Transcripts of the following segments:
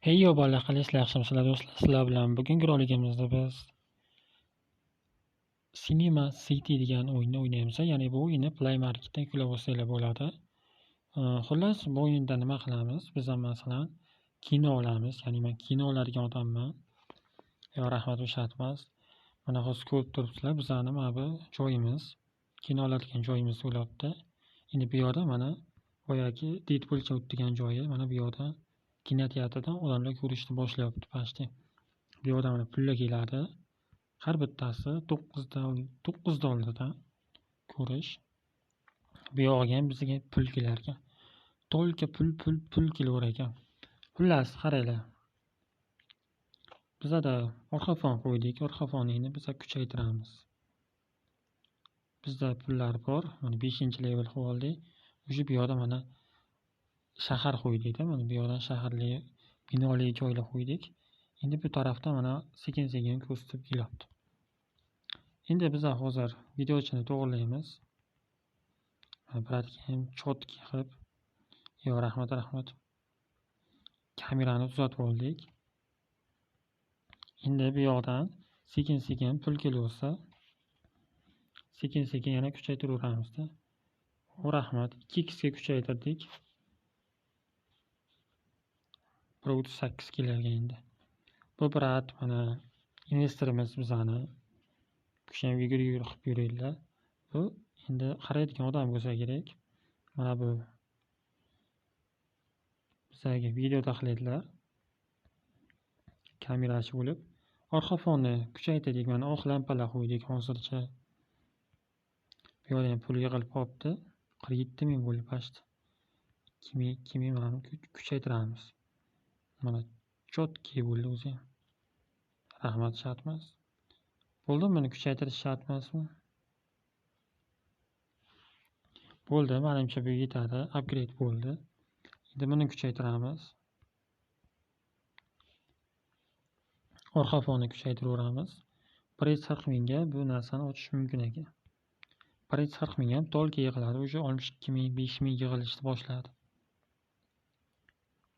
Hey yo bolalar, qalaysizlar, yaxshimisizlar do'stlar? Sizlar bilan bugungi roligimizda biz Cinema City degan o'yinni o'ynaymiz. Ya'ni bu o'yinni Play Marketdan yuklab olsanglar bo'ladi. Xullas, bu o'yinda nima qilamiz? Biz ham masalan kino olamiz. Ya'ni men kino oladigan odamman. Yo rahmat, o'shatmas. Mana hozir ko'rib turibsizlar, bizani mana bu joyimiz, kino oladigan joyimiz bo'libdi. Endi bu yerda mana boyagi Deadpool o'tadigan joyi, mana bu yerda kinoteatrdan odamlar ko'rishni boshlayapti pashti. Bu yerda mana pullar keladi. Har bittasi 9 dollardan ko'rish. Bu yoqqa ham bizga pul kelar ekan. To'lka pul kelaver ekan. Xullas, qaranglar. Bizada orqa fon qo'ydik. Orqa fonini biz kuchaytiramiz. Bizda pullar bor. Mana 5-level qilib oldik. O'sha bu yerda mana shahar qo'ydik-da. Mana bu yerdan shaharli binoli joylar qo'ydik. Endi bu tarafda mana sekin-sekin ko'rsatib kelyapti. Endi biz hozir videochini to'g'rilaymiz. Biratga ham chotki qilib, yo rahmat. Kamerani tuzatib oldik. Endi bu yoqdan sekin-sekin pul kelaversa, sekin-sekin yana kuchaytiraveramizda. O rahmat, 2x ga kuchaytirdik. 1.8 kelarga endi. Bu birat mana investorimiz bizani kuchayib yugur qilib yuradilar. Bu endi qaraydigan odam bo'lsa kerak. Mana bu bizga video tahlillar kamerachi bo'lib, orqa fonni kuchaytirdik. Mana oq lampalar qo'ydik hozircha. Bu yerda ham pul yig'ilib qolibdi. 47 ming bo'lib past. 2 ming mana kuchaytiramiz. Mana chotki bo'ldi o'zi ham. Rahmat, shartmas. Bo'ldi, buni kuchaytirish shart emasmi? Bo'ldi, menimcha bu yetadi. Upgrade bo'ldi. Endi buni kuchaytiramiz. Orqa fonni kuchaytiraveramiz. 140 mingga bu narsani ochish mumkin ekan. 140 ming ham to'lga yig'iladi. O'sha 62 ming, 5 ming yig'ilishni boshladi.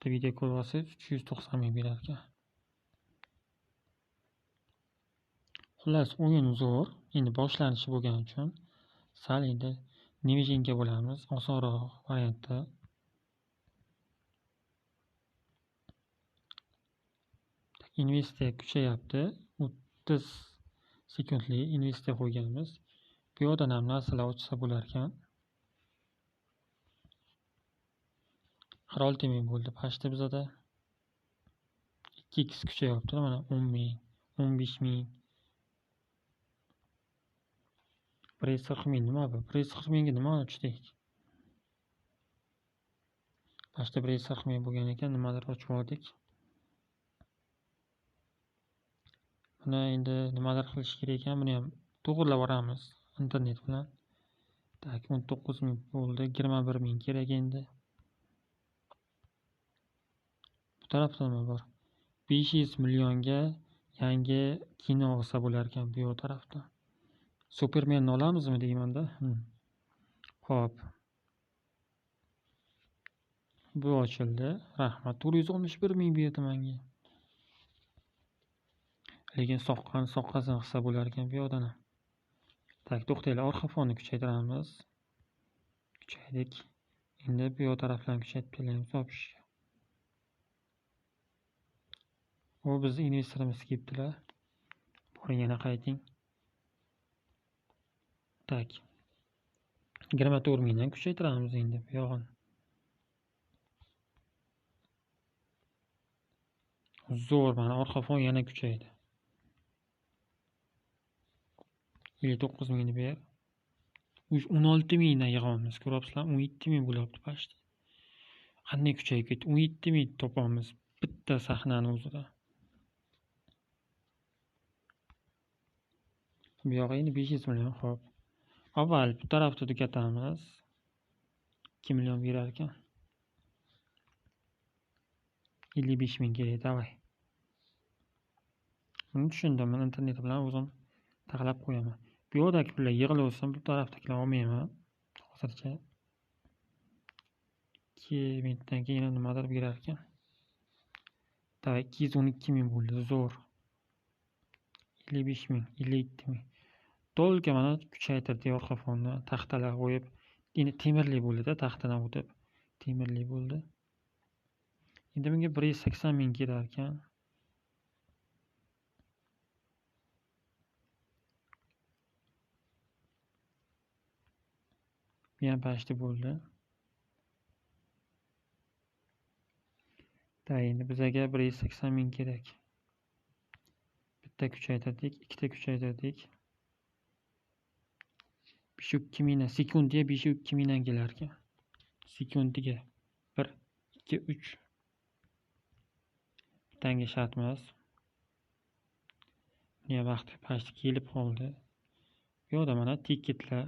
Bu video ko'rib olsangiz 390 ming berar ekan. Xullas, o'yin zo'r. Endi boshlanishi bo'lgani uchun sal endi nivijenga bo'lamiz, osonroq variantda. Investitsiya kuchayapti. 30 sekundli investitsiya qo'yganmiz. Bu yerdan ham narsalar ochsa bo'lar ekan. 16 ming bo'ldi pashta bizada. 2x kuchayapti. Mana 10 ming, 15 ming. 140 ming nima bu? 140 mingga nima ochdik? Pashta 140 ming bo'lgan ekan, nimadir ochib oldik. Buni endi nimadir qilish kerak ekan, buni ham to'g'rilab boramiz internet bilan. Tak, 19 ming bo'ldi, 21 ming kerak endi. Bu tarafda nima bor? 500 millionga yangi kino olsa bo'lar ekan bu yoq tarafda. Supermanni olamizmi deymanda? Xo'p. Bu ochildi. Rahmat. 461 ming berdi menga. Lekin soqqasini qilsa bo'lar ekan bu yoqdan. Tak, to'xtanglar, orqa fonni kuchaytiramiz. Kuchaydik. Endi bu yoq taraflarni kuchaytirib kelaymiz topishga. U biz investorimiz kelibdilar. Boring, yana qayting. Tak. 24 mingdan kuchaytiramiz endi bu yog'ini. Zo'r, mana orqa fon yana kuchaydi. 59 mingni ber. 16 mingdan yig'amiz. Ko'ryapsizlar, 17 ming bo'lyapti pashti. Qanday kuchayib ketdi? 17 ming topamiz bitta sahnani o'zida. Bu yoqqa endi 500 million, xo'p. Avval bu tarafda tugatamiz. 2 million berar ekan. 55 ming kerak, davay. Buni tushundim, men internet bilan o'zim taxlab qo'yaman. Bu yoqdagi pullar yig'ilaversin, bu tarafdagilar olmayman. Hozircha 2 minutdan keyin nimadir berar ekan. Davay 212 ming bo'ldi. Zo'r. 55 ming, 57 ming. To'lga mana kuchaytirdik orqa fonni. Taxtalar qo'yib, endi temirli bo'ldi-da, taxtadan o'tib. Temirli bo'ldi. Endi bunga 180 ming ketar ekan. Bu ham pashti bo'ldi. Endi bizga 180 ming kerak. Bitta kuchaytirdik, ikkita kuchaytirdik. 5-2 mingdan sekundiga 5-2 mingdan kelar ekan. Sekundiga 1, 2, 3. Bittanga shart emas. Bunga vaqt pashti kelib qoldi. Bu yoqda mana tiketlar.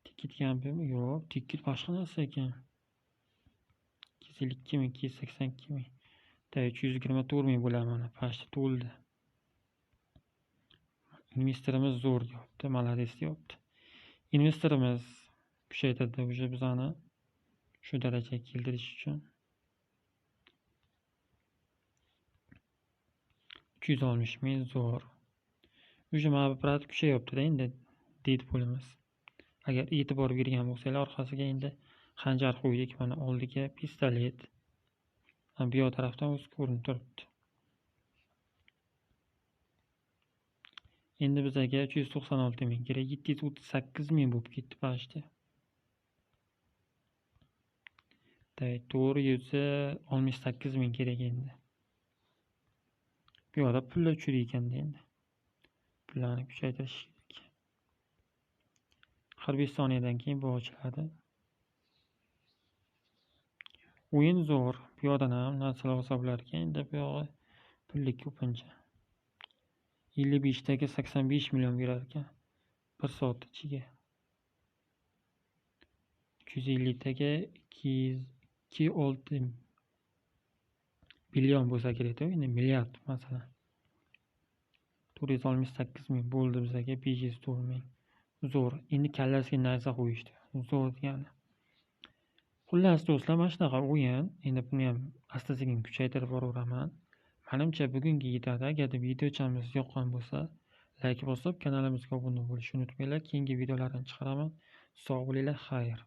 Tiket kampimi? Yo'q, tiket boshqa narsa ekan. 252 ming, 282 ming. 324 ming bo'ladi mana pashti to'ldi. Investorimiz zo'r deyapti, malades deyapti. Investorimiz kuchaytirdi o'sha bizani shu darajaga keltirish uchun. 360 ming zo'r. O'sha mana bir kuchayapti-da endi Deadpoolimiz. Agar e'tibor bergan bo'lsanglar, orqasiga endi xanjar qo'ydik, mana oldiga pistolet. Bu yoq tarafdan o'zi ko'rinib turibdi. Endi bizga 396 ming kerak, 738 ming bo'lib ketdi pashti. 468 ming kerak endi. Bu yoqda pullar tushir ekanda endi. Pullarni kuchaytirish kerak. 45 soniyadan keyin bu ochiladi. O'yin zo'r. Bu yoqdan ham narsalar olsa bo'lar ekan, endi bu yog'i pullik ko'pincha. 55 taga 85 million berar ekan 1 soat ichiga. 350 taga 2.6 billion bo'lsa kerak-da, endi milliard masalan. 468 ming bo'ldi bizga 504 ming. Zo'r. Endi kallasiga narsa qo'yishdi. Zo'r degani. Xullas do'stlar, mana shunaqa o'yin. Endi buni ham asta-sekin kuchaytirib boraveraman. Menimcha bugungi yetadi. Agarda videochamiz yoqqan bo'lsa, like bosib, kanalimizga obuna bo'lishni unutmanglar. Keyingi videolarni chiqaraman. Sog' bo'linglar, xayr.